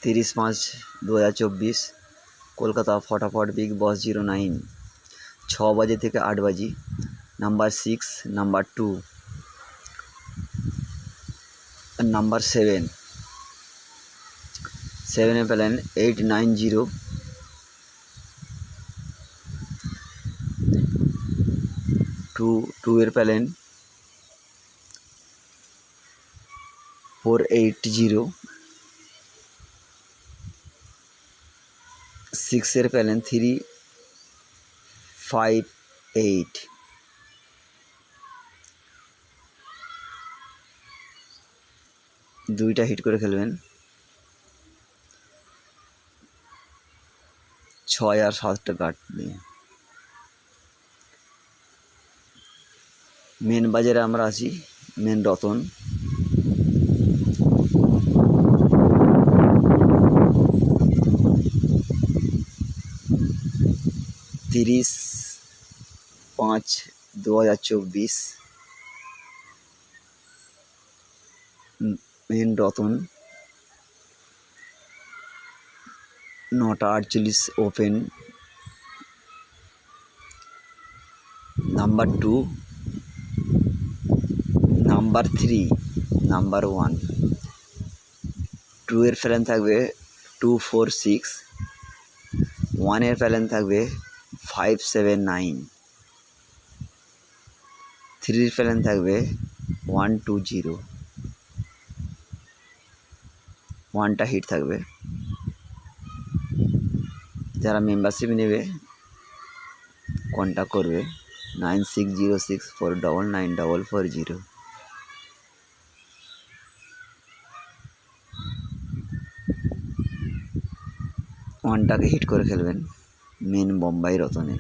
30/5/2024 কলকাতা ফটাফট বিগ বস 09 6 বাজে থেকে 8 বাজি। নাম্বার 6, নাম্বার 2, নাম্বার 7 7 পেলেন 890, 2 এর পেলেন 480, 6 এর পেলেন 358। দুইটা হিট করে খেলবেন। 6 আর 7টা কাট নিয়ে মেন বাজারে আমরা আছি। Main Ratan 30/5/2024 main Ratan 9:48 open. Number 2, number 3, number 1। 2 এর প্যালেন থাকবে 246, 1 এর প্যালেন থাকবে 579, 3 এর প্যালেন থাকবে 120, 1টা হিট থাকবে। যারা মেম্বারশিপ নেবে কন্ট্যাক্ট করবে 9606499440। 1টাকে হিট করে খেলবেন মেন বোম্বাই রতনে।